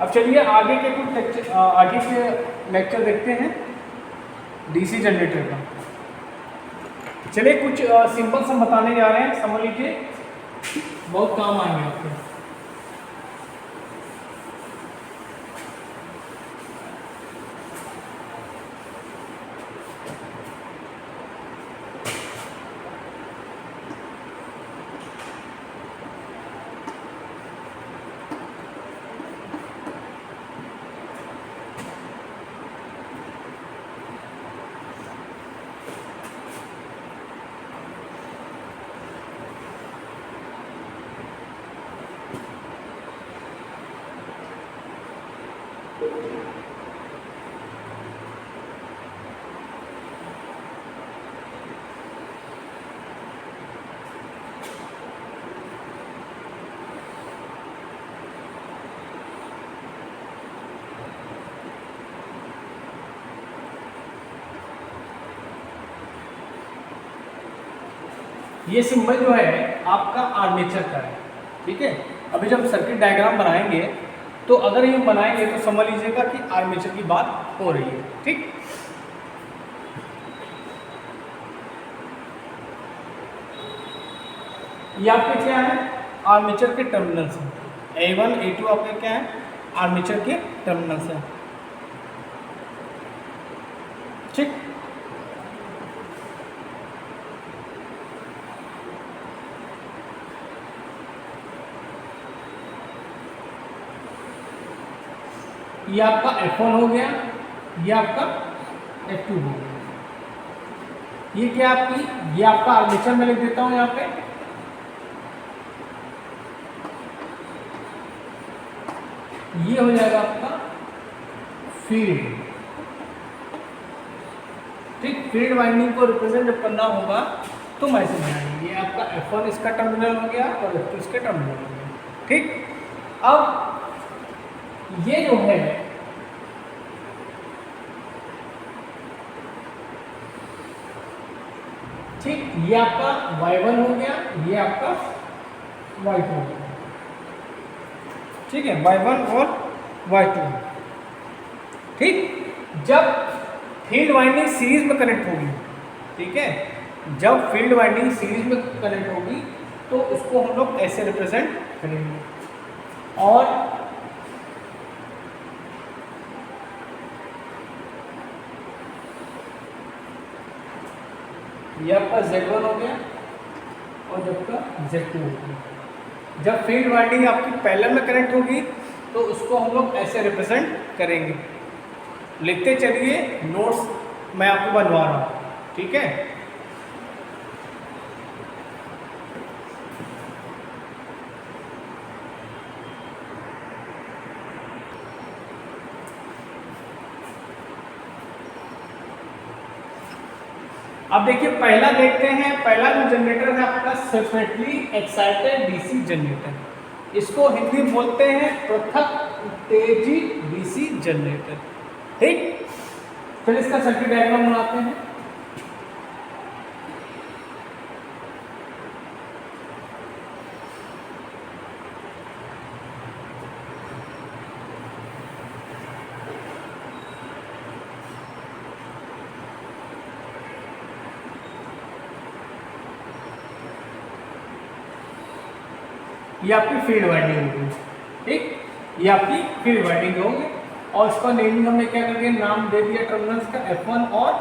अब चलिए आगे के कुछ आगे के लेक्चर देखते हैं डीसी जनरेटर का। चलिए कुछ सिंपल सा बताने जा रहे हैं, समझ लीजिए, बहुत काम आएंगे आपके। ये सिंबल जो है आपका आर्मेचर का है, ठीक है। अभी जब सर्किट डायग्राम बनाएंगे तो अगर ये बनाएंगे तो समझ लीजिएगा कि आर्मेचर की बात हो रही है, ठीक। ये आपके क्या है, आर्मेचर के टर्मिनल्स हैं। A1 A2 आपके क्या है, आर्मेचर के टर्मिनल्स हैं, ठीक। ये आपका F1 हो गया, ये आपका F2 हो गया। ये क्या आपकी, ये आपका आर्मेचर में लिख देता हूं यहाँ पे, ये हो जाएगा आपका फील्ड, ठीक। फील्ड वाइंडिंग को रिप्रेजेंट जब करना होगा तो मैं ऐसे बनाएंगे। ये आपका F1 इसका टर्मिनल हो गया और F2 इसका टर्मिनल हो गया, ठीक। अब ये जो है ठीक, ये आपका Y1 हो गया, ये आपका Y2 हो गया, ठीक है, Y1 और Y2, ठीक। जब फील्ड वाइंडिंग सीरीज में कनेक्ट होगी, ठीक है, जब फील्ड वाइंडिंग सीरीज में कनेक्ट होगी तो उसको हम लोग ऐसे रिप्रेजेंट करेंगे। और ये आपका Z1 हो गया और जब का Z2 हो गया। जब फील्ड वाइंडिंग आपकी पैरेलल में कनेक्ट होगी तो उसको हम लोग ऐसे रिप्रेजेंट करेंगे। लिखते चलिए, नोट्स मैं आपको बनवा रहा हूँ, ठीक है। अब देखिए पहला देखते हैं, पहला जो जनरेटर है आपका सेपरेटली एक्साइटेड डीसी जनरेटर। इसको हिंदी में बोलते हैं पृथक उत्तेजित डीसी जनरेटर, ठीक। फिर इसका सर्किट डायग्राम बनाते हैं। ये आपकी फील्ड वाइंडिंग होगी, ठीक। ये आपकी फील्ड वाइंडिंग होगी और इसका नेमिंग हमने क्या करके नाम दे दिया टर्मिनल्स का F1 और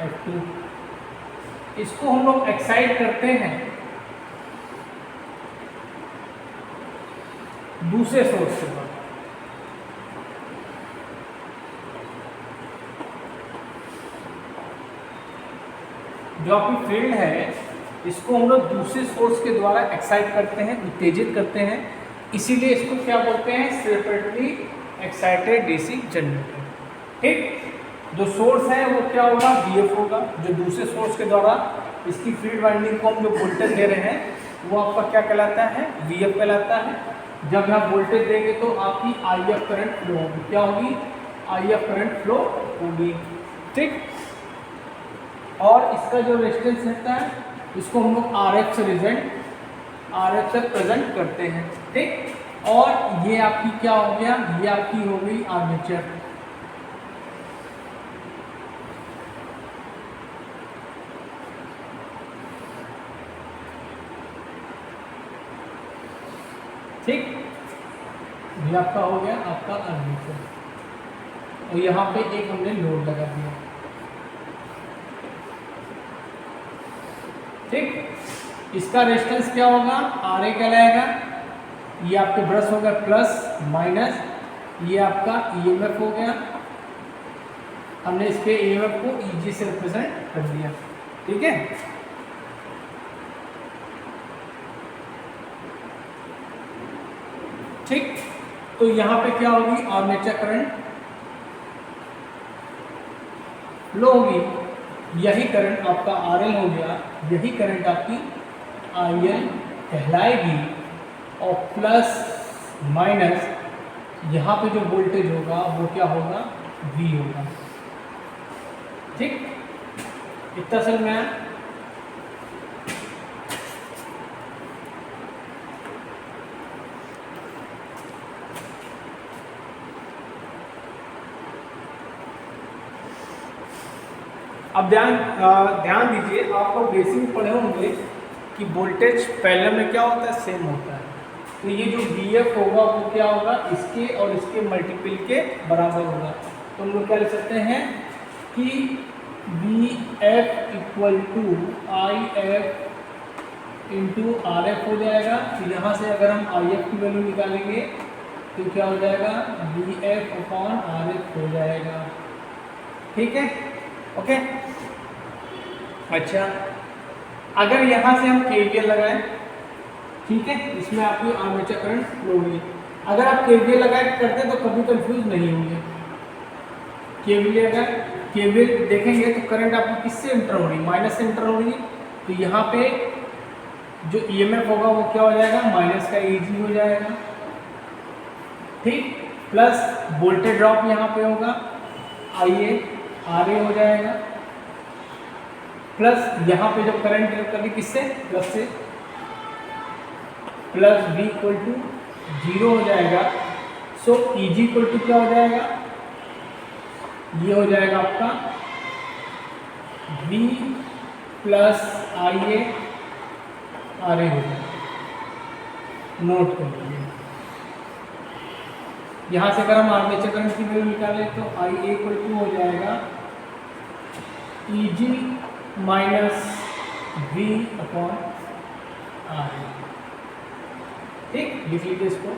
F2। इसको हम लोग एक्साइट करते हैं दूसरे सोर्स से। जो आपकी फील्ड है इसको हम लोग दूसरे सोर्स के द्वारा एक्साइट करते हैं, उत्तेजित करते हैं, इसीलिए इसको क्या बोलते हैं, सेपरेटली एक्साइटेड डीसी जनरेटर, ठीक। जो सोर्स है वो क्या होगा, VF होगा। जो दूसरे सोर्स के द्वारा इसकी फील्ड वाइंडिंग को हम जो वोल्टेज दे रहे हैं वो आपका क्या कहलाता है, VF कहलाता है। जब आप वोल्टेज देंगे तो आपकी IF करंट फ्लो होगी, क्या होगी, IF करंट फ्लो होगी, ठीक। और इसका जो रेजिस्टेंस रहता है इसको हम लोग RF से प्रेजेंट करते हैं, ठीक। और ये आपकी क्या हो गया, ये आपकी हो गई आर्मेचर। ठीक, ये आपका हो गया आपका आर्मेचर, और यहाँ पे एक हमने लोड लगा दिया। ठीक, इसका रेजिस्टेंस क्या होगा, RA कहलाएगा। ये आपके ब्रश हो गया प्लस माइनस, ये आपका EMF हो गया, हमने इसके EMF को EG से रिप्रेजेंट कर दिया। ठीक है, ठीक, तो यहाँ पे क्या होगी, आर्मेचर करंट फ्लो होगी, यही करंट आपका RL हो गया, यही करंट आपकी IL कहलाएगी, और प्लस माइनस यहाँ पे जो वोल्टेज होगा वो क्या होगा, V होगा। ठीक, इतना सर मैं अब ध्यान दीजिए, आप लोग बेसिक पढ़े होंगे कि वोल्टेज पैरेलल में क्या होता है, सेम होता है। तो ये जो VF होगा वो क्या होगा, इसके और इसके मल्टीपल के बराबर होगा। तो हम लोग क्या लिख सकते हैं कि VF equal to IF into RF हो जाएगा। तो यहाँ से अगर हम IF की वैल्यू निकालेंगे तो क्या हो जाएगा, VF अपॉन RF हो जाएगा। ठीक है, ओके। अच्छा, अगर यहाँ से हम KVL लगाएं, ठीक है, इसमें आपकी आर्मेचर करंट फ्लो होगी। अगर आप KVL लगा करते तो कभी कंफ्यूज नहीं होंगे। KVL देखेंगे तो करंट आपकी किससे इंटर हो रही, माइनस से इंटर हो रही है। तो यहाँ पे जो EMF होगा वो क्या हो जाएगा, माइनस का EG हो जाएगा। ठीक, प्लस वोल्टेज ड्रॉप यहाँ पे होगा, IA RA हो जाएगा, प्लस यहाँ पे जब करंट कभी किससे, प्लस से, प्लस V इक्वल टू 0 हो जाएगा। सो EG इक्वल टू क्या हो जाएगा, ये हो जाएगा आपका V प्लस IA RA हो जाएगा। नोट कर लीजिए, यहाँ से अगर हम आर्मेचर करंट की वैल्यू निकालें तो IA इक्वल टू हो जाएगा EG minus V upon RA। ठीक, लिख लीजिए इसको।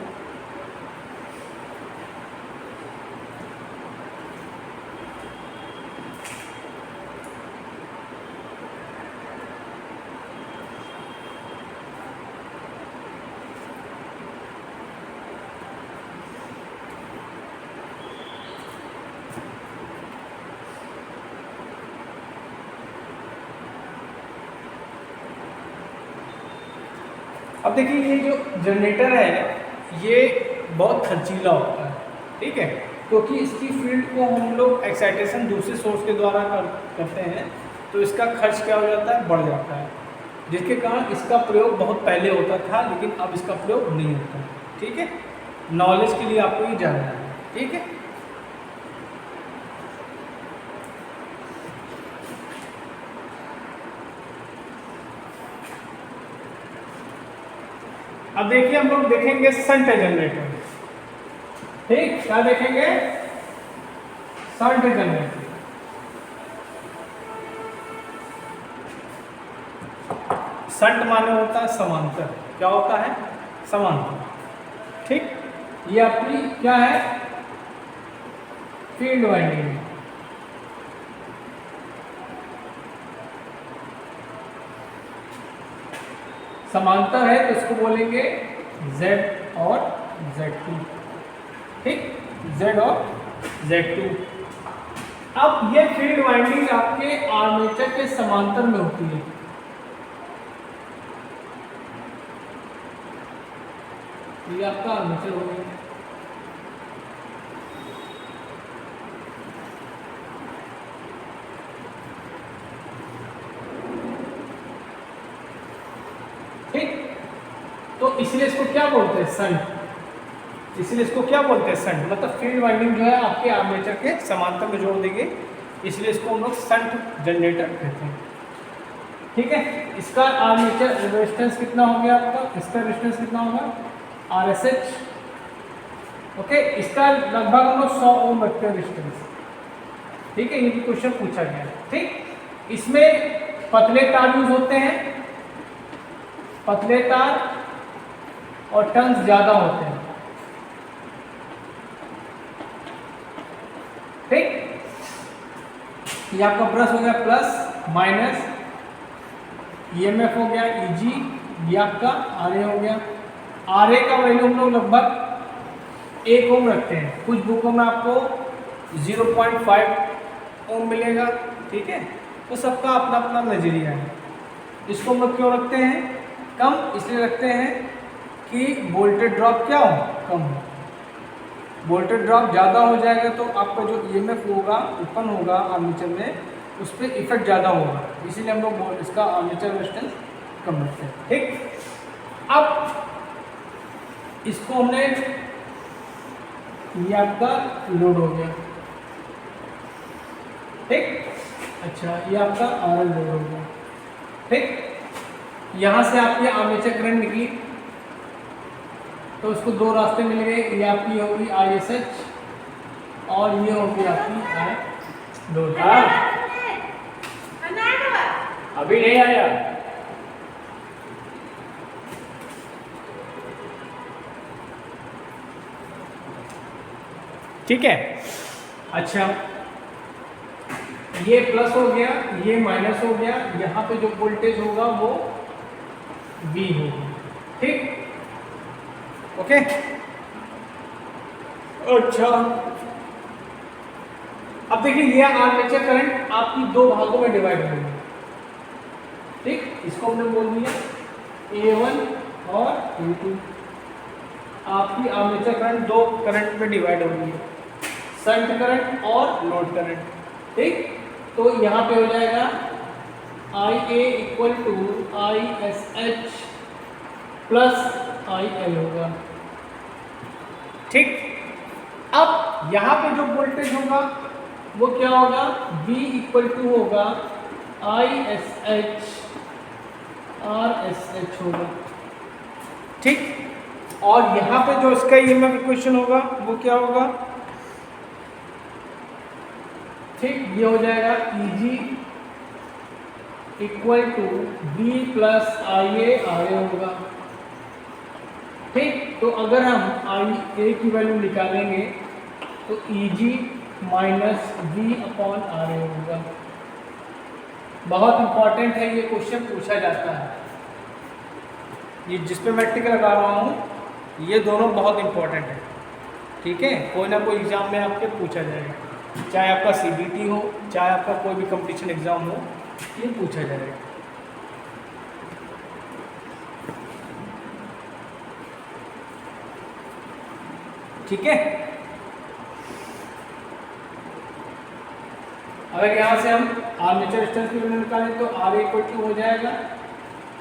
अब देखिए, ये जो जनरेटर है ये बहुत खर्चीला होता है। ठीक है, क्योंकि इसकी फील्ड को हम लोग एक्साइटेशन दूसरे सोर्स के द्वारा करते हैं, तो इसका खर्च क्या हो जाता है, बढ़ जाता है, जिसके कारण इसका प्रयोग बहुत पहले होता था, लेकिन अब इसका प्रयोग नहीं होता। ठीक है, नॉलेज के लिए आपको ये जानना है। ठीक है, अब देखिए, हम लोग देखेंगे शंट जनरेटर। ठीक, क्या देखेंगे, शंट जनरेटर। शंट माने होता है समांतर, क्या होता है, समांतर। ठीक, ये आपकी क्या है, फील्ड वाइंडिंग। समांतर है तो इसको बोलेंगे Z और Z2। ठीक, Z और Z2। अब ये फील्ड वाइंडिंग आपके आर्मेचर के समांतर में होती है। ये आपका आर्मेचर हो गया। ठीक, तो इसलिए इसको क्या बोलते हैं, शंट। इसलिए इसको क्या बोलते हैं, शंट। मतलब फील्ड वाइंडिंग जो है आपके आर्मेचर के समांतर में जोड़ देंगे, इसलिए इसको हम लोग शंट जनरेटर कहते हैं। ठीक है, इसका आर्मेचर रेजिस्टेंस कितना हो गया आपका, इसका रेजिस्टेंस कितना होगा RSH। ओके, इसका लगभग हम लोग 100 ओम रखते हैं रेजिस्टेंस। ठीक है, ये भी क्वेश्चन पूछा गया। ठीक, इसमें पतले तार यूज होते हैं, पतले तार और टर्न्स ज्यादा होते हैं। ठीक, ये आपका ब्रश हो गया प्लस माइनस, EMF हो गया EG, ये आपका RA हो गया। RA का वैल्यू हम लोग लगभग 1 ओम रखते हैं, कुछ बुकों में आपको 0.5 ओम मिलेगा। ठीक है, तो सबका अपना अपना नजरिया है। इसको हम लोग क्यों रखते हैं कम, इसलिए रखते हैं कि वोल्टेज ड्रॉप क्या हो, कम हो। वोल्टेज ड्रॉप ज़्यादा हो जाएगा तो आपका जो EMF होगा उत्पन्न होगा आर्मेचर में, उस पर इफेक्ट ज़्यादा होगा, इसीलिए हम लोग इसका आर्मेचर रेजिस्टेंस कम रखते हैं। ठीक, अब इसको हमने, ये आपका लोड हो गया। ठीक, अच्छा ये आपका RL लोड हो गया। ठीक, यहाँ से आपकी आर्मेचर करंट निकली तो उसको दो रास्ते मिल गए, ये आपकी होगी ISH और ये होगी आपकी I लोड। अभी नहीं आया। ठीक है, अच्छा ये प्लस हो गया, ये माइनस हो गया, यहाँ पे जो वोल्टेज होगा वो V होगी। ठीक, ओके। अच्छा, अब देखिए ये आर्मेचर करंट आपकी दो भागों में डिवाइड होगी। ठीक, इसको हमने बोल दिया A1 और A2। आपकी आर्मेचर करंट दो करंट में डिवाइड होगी, शंट करंट और लोड करंट। ठीक, तो यहाँ पे हो जाएगा IA equal to ISH plus IL होगा। ठीक, अब यहाँ पे जो वोल्टेज होगा वो क्या होगा, V इक्वल टू होगा ISH RSH होगा। ठीक, और यहाँ पे जो इसका EMF इक्वेशन होगा वो क्या होगा, ठीक, ये हो जाएगा EG equal to V plus IA RA होगा। ठीक, तो अगर हम IA की वैल्यू निकालेंगे तो EG minus V upon RA होगा। बहुत इंपॉर्टेंट है, ये क्वेश्चन पूछा जाता है। ये जिस पे मैं टिक लगा रहा हूँ ये दोनों बहुत इंपॉर्टेंट है। ठीक है, कोई ना कोई एग्जाम में आपके पूछा जाएगा, चाहे आपका CBT हो, चाहे आपका कोई भी कंपटीशन एग्जाम हो, ये पूछा जाएगा। ठीक है, अगर यहाँ से हम आर्मेचर रेजिस्टेंस की वैल्यू निकालें तो RA इक्वल टू हो जाएगा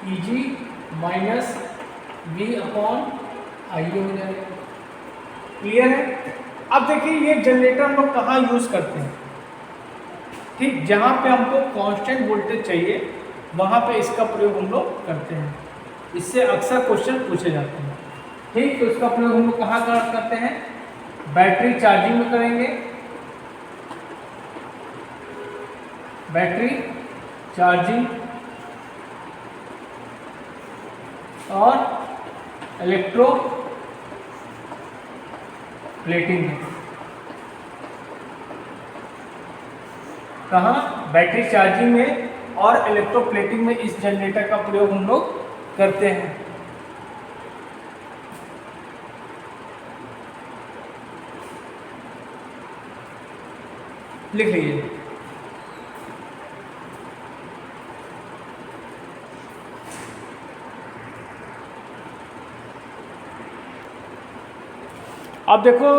EG minus V upon IA हो जाएगा। क्लियर है? अब देखिए ये जनरेटर हम लोग कहाँ यूज करते हैं। ठीक, जहाँ पे हमको कांस्टेंट वोल्टेज चाहिए वहाँ पे इसका प्रयोग हम लोग करते हैं। इससे अक्सर क्वेश्चन पूछे जाते हैं। ठीक, तो इसका प्रयोग हम लोग कहाँ करते हैं, बैटरी चार्जिंग में करेंगे। बैटरी चार्जिंग और इलेक्ट्रो प्लेटिंग में। कहाँ, बैटरी चार्जिंग में और इलेक्ट्रोप्लेटिंग में इस जनरेटर का प्रयोग हम लोग करते हैं। लिख लीजिए। अब देखो,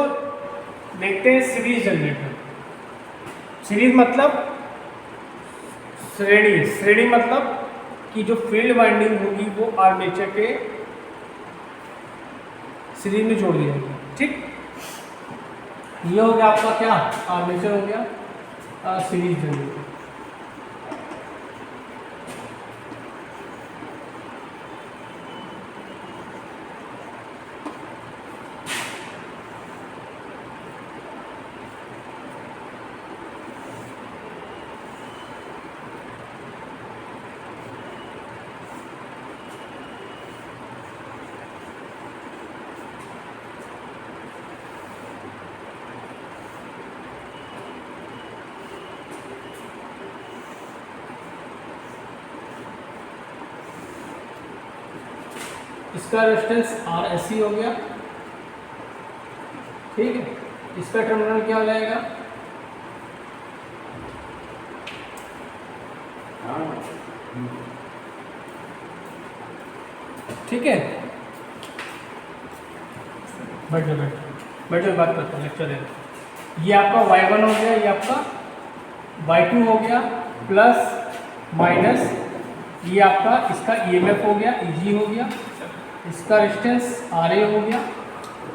देखते हैं सीरीज जनरेटर। सीरीज मतलब श्रेणी, श्रेणी मतलब कि जो फील्ड वाइंडिंग होगी वो आर्मेचर के सीरीज में जोड़ दिया गया। ठीक, ये हो गया आपका क्या, आर्मेचर हो गया सीरीज जनरेटर। इसका रेजिस्टेंस RSC हो गया। ठीक है, इसका टर्मिनल क्या हो जाएगा, ठीक है, बैठो बात करते हैं, लेक्चर है। ये आपका Y1 हो गया, ये आपका Y2 हो गया, प्लस माइनस ये आपका इसका EMF हो गया, EG हो गया, इसका रेजिस्टेंस RA हो गया।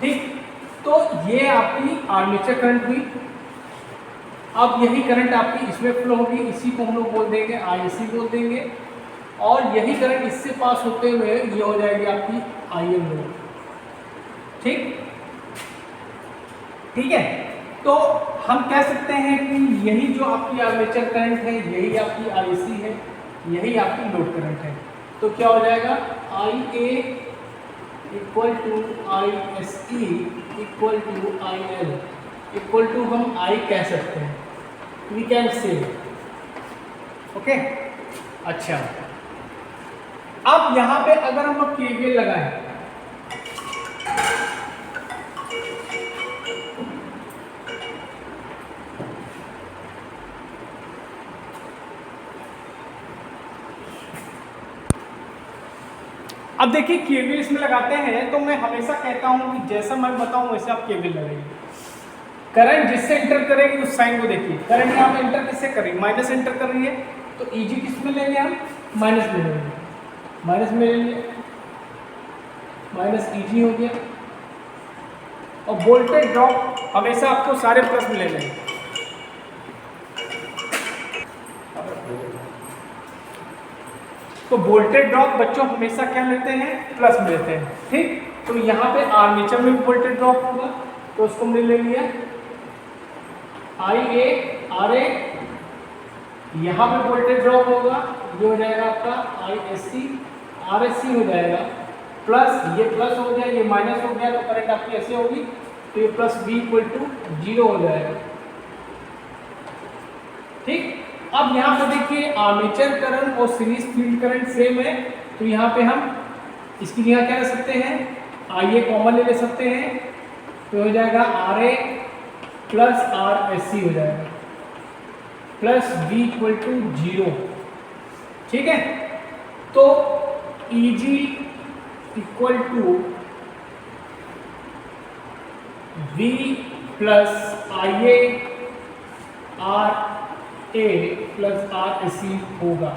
ठीक, तो ये आपकी आर्मेचर करंट हुई। अब यही करंट आपकी इसमें फ्लो होगी, इसी को हम लोग बोल देंगे ISC बोल देंगे, और यही करंट इससे पास होते हुए ये हो जाएगी आपकी IM लोड। ठीक है, तो हम कह सकते हैं कि यही जो आपकी आर्मेचर करंट है, यही आपकी IC है, यही आपकी लोड करंट है। तो क्या हो जाएगा, IA equal to ISE equal to IL equal to हम I कह सकते हैं, वी कैन से। ओके, अच्छा, अब यहाँ पे अगर हम लोग KVL लगाएं, अब देखिए केवीएल इसमें लगाते हैं, तो मैं हमेशा कहता हूं कि जैसा मैं बताऊं वैसे आप केवीएल लगाइए। करंट जिससे इंटर करेगी उस साइन को देखिए, करंट यहाँ पे इंटर किससे कर रही है, माइनस इंटर कर रही है, तो EG किस में लेंगे हम, माइनस में लेंगे, माइनस में लेंगे, माइनस EG हो गया। और वोल्टेज ड्रॉप हमेशा आपको सारे प्लस में लेने हैं। तो वोल्टेज ड्रॉप बच्चों हमेशा क्या लेते हैं, प्लस में लेते हैं। ठीक, तो यहाँ पे आर्मेचर में वोल्टेज ड्रॉप होगा, तो उसको हमने ले लिया IA RA, यहाँ पे वोल्टेज ड्रॉप होगा, ये हो जाएगा आपका ISC RSC हो जाएगा, प्लस ये प्लस हो गया, ये माइनस हो गया, तो करंट आपकी ऐसे होगी, तो ये प्लस B इक्वल टू 0 हो जाएगा। ठीक, अब यहाँ पे देखिए आर्मेचर करंट और सीरीज फील्ड करंट सेम है, तो यहाँ पे हम इसकी जगह क्या ले सकते हैं, IA कॉमन ले सकते हैं, तो हो जाएगा RA प्लस RSC हो जाएगा, प्लस B इक्वल टू 0। ठीक है, तो EG equal to V plus IA RA plus RSC होगा।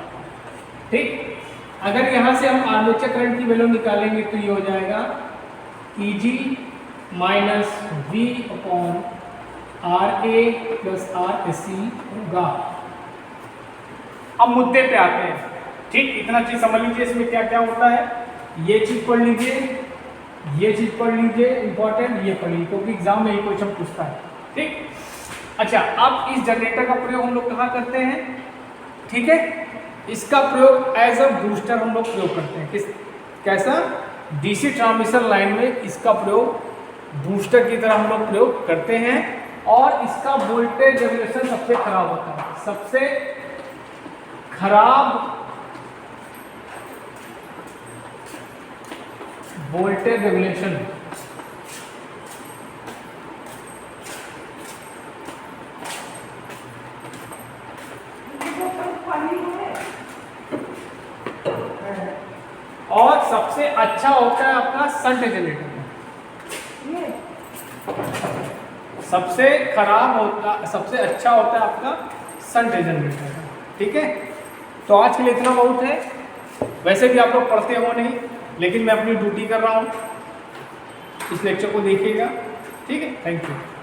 ठीक, अगर यहाँ से हम आर्मेचर करंट की वैल्यू निकालेंगे तो ये हो जाएगा EG minus V upon RA plus RSC होगा। अब मुद्दे पे आते हैं। ठीक, इतना चीज समझ लीजिए इसमें क्या क्या होता है, ये चीज पढ़ लीजिए, ये चीज पढ़ लीजिए, इंपॉर्टेंट ये पढ़िए, क्योंकि एग्जाम में ये क्वेश्चन पूछता है। ठीक, अच्छा, अब इस जनरेटर का प्रयोग हम लोग कहाँ करते हैं, ठीक है, इसका प्रयोग एज अ बूस्टर हम लोग प्रयोग करते हैं। किस कैसा, डीसी ट्रांसमिशन लाइन में इसका प्रयोग बूस्टर की तरह हम लोग प्रयोग करते हैं, और इसका वोल्टेज रेगुलेशन सबसे खराब होता है, सबसे खराब वोल्टेज रेगुलेशन। और सबसे अच्छा होता है आपका शंट जनरेटर। सबसे खराब होता, सबसे अच्छा होता है आपका शंट जनरेटर। ठीक है, तो आज के लिए इतना बहुत है। वैसे भी आप लोग पढ़ते हो नहीं, लेकिन मैं अपनी ड्यूटी कर रहा हूँ। इस लेक्चर को देखिएगा। ठीक है, थैंक यू।